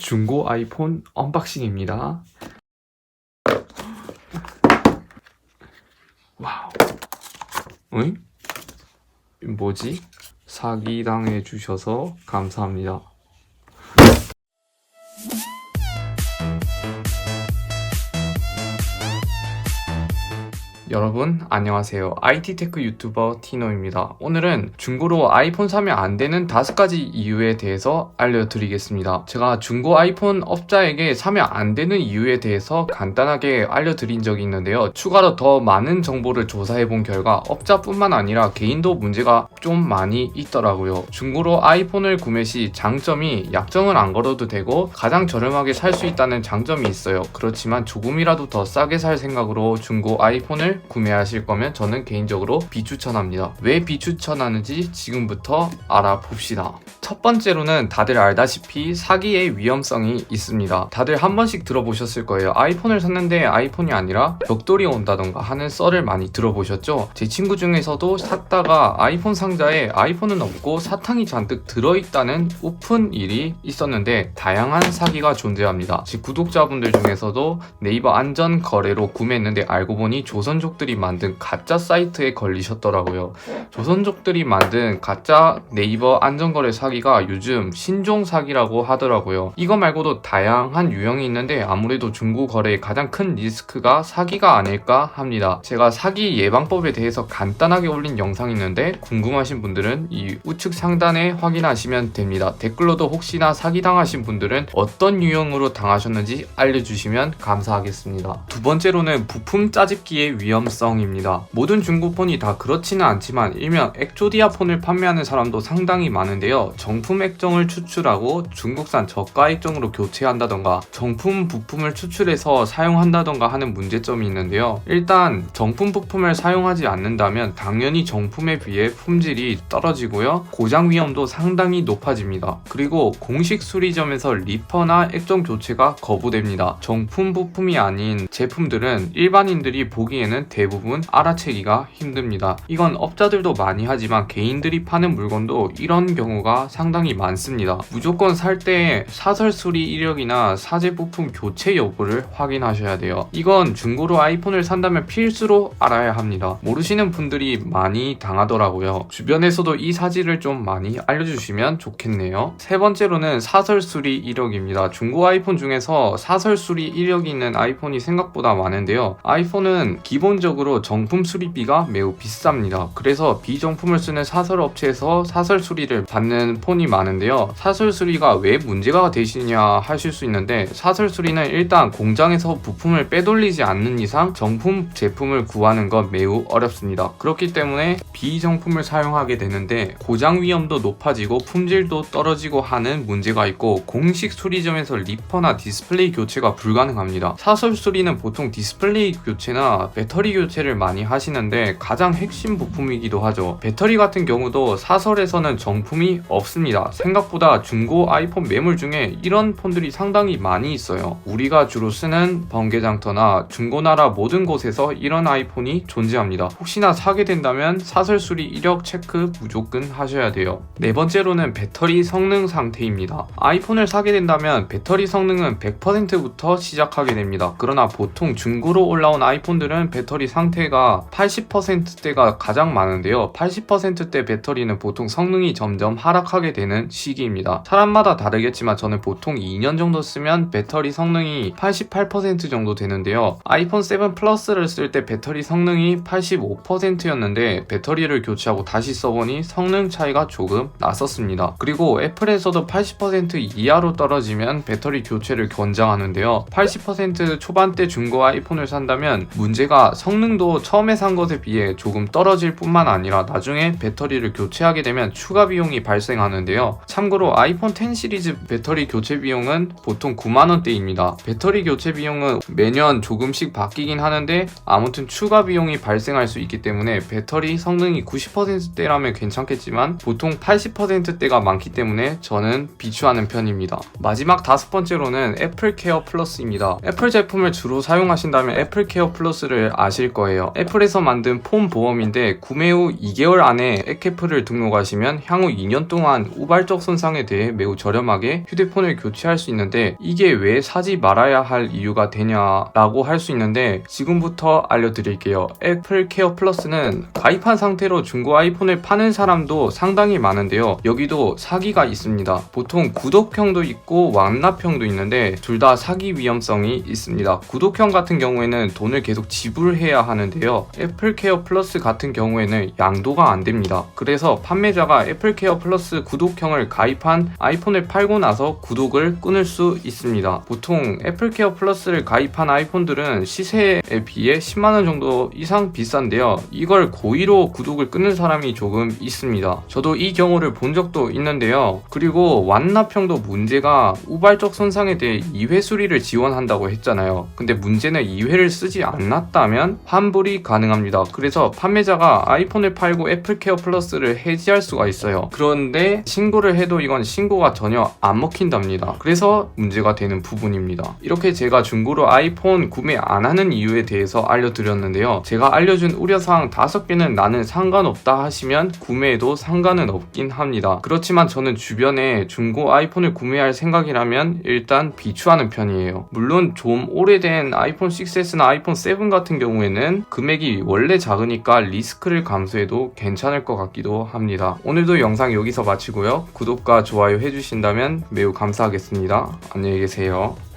중고 아이폰 언박싱입니다. 와우. 응? 뭐지? 사기당해 주셔서 감사합니다. 여러분 안녕하세요. IT테크 유튜버 티노입니다. 오늘은 중고로 아이폰 사면 안 되는 5가지 이유에 대해서 알려드리겠습니다. 제가 중고 아이폰 업자에게 사면 안 되는 이유에 대해서 간단하게 알려드린 적이 있는데요. 추가로 더 많은 정보를 조사해본 결과 업자뿐만 아니라 개인도 문제가 좀 많이 있더라고요. 중고로 아이폰을 구매 시 장점이 약정을 안 걸어도 되고 가장 저렴하게 살 수 있다는 장점이 있어요. 그렇지만 조금이라도 더 싸게 살 생각으로 중고 아이폰을 구매하실 거면 저는 개인적으로 비추천합니다. 왜 비추천하는지 지금부터 알아봅시다. 첫 번째로는 다들 알다시피 사기의 위험성이 있습니다. 다들 한 번씩 들어보셨을 거예요. 아이폰을 샀는데 아이폰이 아니라 벽돌이 온다던가 하는 썰을 많이 들어보셨죠? 제 친구 중에서도 샀다가 아이폰 상자에 아이폰은 없고 사탕이 잔뜩 들어있다는 우픈 일이 있었는데 다양한 사기가 존재합니다. 제 구독자분들 중에서도 네이버 안전거래로 구매했는데 알고 보니 조선족들이 만든 가짜 사이트에 걸리셨더라고요. 조선족들이 만든 가짜 네이버 안전거래 사기가 요즘 신종 사기라고 하더라고요. 이거 말고도 다양한 유형이 있는데 아무래도 중고 거래의 가장 큰 리스크가 사기가 아닐까 합니다. 제가 사기 예방법에 대해서 간단하게 올린 영상이 있는데 궁금하신 분들은 이 우측 상단에 확인하시면 됩니다. 댓글로도 혹시나 사기당하신 분들은 어떤 유형으로 당하셨는지 알려주시면 감사하겠습니다. 두 번째로는 부품 짜집기의 위험성입니다. 모든 중고폰이 다 그렇지는 않지만 일명 엑조디아 폰을 판매하는 사람도 상당히 많은데요. 정품 액정을 추출하고 중국산 저가 액정으로 교체한다던가 정품 부품을 추출해서 사용한다던가 하는 문제점이 있는데요. 일단 정품 부품을 사용하지 않는다면 당연히 정품에 비해 품질이 떨어지고요. 고장 위험도 상당히 높아집니다. 그리고 공식 수리점에서 리퍼나 액정 교체가 거부됩니다. 정품 부품이 아닌 제품들은 일반인들이 보기에는 대부분 알아채기가 힘듭니다. 이건 업자들도 많이 하지만 개인들이 파는 물건도 이런 경우가 상당히 많습니다. 무조건 살 때 사설 수리 이력이나 사제 부품 교체 여부를 확인하셔야 돼요. 이건 중고로 아이폰을 산다면 필수로 알아야 합니다. 모르시는 분들이 많이 당하더라고요. 주변에서도 이 사실을 좀 많이 알려주시면 좋겠네요. 세 번째로는 사설 수리 이력입니다. 중고 아이폰 중에서 사설 수리 이력이 있는 아이폰이 생각보다 많은데요. 아이폰은 기본적으로 정품 수리비가 매우 비쌉니다. 그래서 비정품을 쓰는 사설 업체에서 사설 수리를 받는 폰이 많은데요. 사설 수리가 왜 문제가 되시냐 하실 수 있는데 사설 수리는 일단 공장에서 부품을 빼돌리지 않는 이상 정품 제품을 구하는 건 매우 어렵습니다. 그렇기 때문에 비정품을 사용하게 되는데 고장 위험도 높아지고 품질도 떨어지고 하는 문제가 있고 공식 수리점에서 리퍼나 디스플레이 교체가 불가능합니다. 사설 수리는 보통 디스플레이 교체나 배터리 교체를 많이 하시는데 가장 핵심 부품이기도 하죠. 배터리 같은 경우도 사설에서는 정품이 없습니다. 생각보다 중고 아이폰 매물 중에 이런 폰들이 상당히 많이 있어요. 우리가 주로 쓰는 번개장터나 중고나라 모든 곳에서 이런 아이폰이 존재합니다. 혹시나 사게 된다면 사설 수리 이력 체크 무조건 하셔야 돼요. 네 번째로는 배터리 성능 상태입니다. 아이폰을 사게 된다면 배터리 성능은 100%부터 시작하게 됩니다. 그러나 보통 중고로 올라온 아이폰들은 배터리 상태가 80%대가 가장 많은데요. 80%대 배터리는 보통 성능이 점점 하락하게 되는 시기입니다. 사람마다 다르겠지만 저는 보통 2년 정도 쓰면 배터리 성능이 88% 정도 되는데요. 아이폰 7 플러스를 쓸 때 배터리 성능이 85%였는데 배터리를 교체하고 다시 써보니 성능 차이가 조금 났었습니다. 그리고 애플에서도 80% 이하로 떨어지면 배터리 교체를 권장하는데요. 80% 초반대 중고 아이폰을 산다면 문제가 성능도 처음에 산 것에 비해 조금 떨어질 뿐만 아니라 나중에 배터리를 교체하게 되면 추가 비용이 발생하는데요. 참고로 아이폰 10 시리즈 배터리 교체 비용은 보통 9만원대입니다. 배터리 교체 비용은 매년 조금씩 바뀌긴 하는데 아무튼 추가 비용이 발생할 수 있기 때문에 배터리 성능이 90%대라면 괜찮겠지만 보통 80%대가 많기 때문에 저는 비추하는 편입니다. 마지막 5번째로는 애플 케어 플러스입니다. 애플 제품을 주로 사용하신다면 애플 케어 플러스를 아실 거예요. 애플에서 만든 폰 보험인데 구매 후 2개월 안에 액캡을 등록하시면 향후 2년 동안 우발적 손상에 대해 매우 저렴하게 휴대폰을 교체할 수 있는데 이게 왜 사지 말아야 할 이유가 되냐라고 할 수 있는데 지금부터 알려드릴게요. 애플 케어 플러스는 가입한 상태로 중고 아이폰을 파는 사람도 상당히 많은데요. 여기도 사기가 있습니다. 보통 구독형도 있고 완납형도 있는데 둘 다 사기 위험성이 있습니다. 구독형 같은 경우에는 돈을 계속 지불해야 하는데요. 애플 케어 플러스 같은 경우에는 양도가 안 됩니다. 그래서 판매자가 애플 케어 플러스 구독형을 가입한 아이폰을 팔고 나서 구독을 끊을 수 있습니다. 보통 애플 케어 플러스를 가입한 아이폰들은 시세에 비해 10만원 정도 이상 비싼데요. 이걸 고의로 구독을 끊는 사람이 조금 있습니다. 저도 이 경우를 본 적도 있는데요. 그리고 완납형도 문제가 우발적 손상에 대해 2회 수리를 지원한다고 했잖아요. 근데 문제는 2회를 쓰지 않았다면 환불이 가능합니다. 그래서 판매자가 아이폰을 팔고 애플 케어 플러스를 해지할 수가 있어요. 그런데 신고를 해도 이건 신고가 전혀 안 먹힌답니다. 그래서 문제가 되는 부분입니다. 이렇게 제가 중고로 아이폰 구매 안 하는 이유에 대해서 알려드렸는데요. 제가 알려준 우려사항 5개는 나는 상관없다 하시면 구매해도 상관은 없긴 합니다. 그렇지만 저는 주변에 중고 아이폰을 구매할 생각이라면 일단 비추하는 편이에요. 물론 좀 오래된 아이폰 6S나 아이폰 7 같은 경우에는 금액이 원래 작으니까 리스크를 감수해도 괜찮을 것 같기도 합니다. 오늘도 영상 여기서 마치고요. 구독과 좋아요 해주신다면 매우 감사하겠습니다. 안녕히 계세요.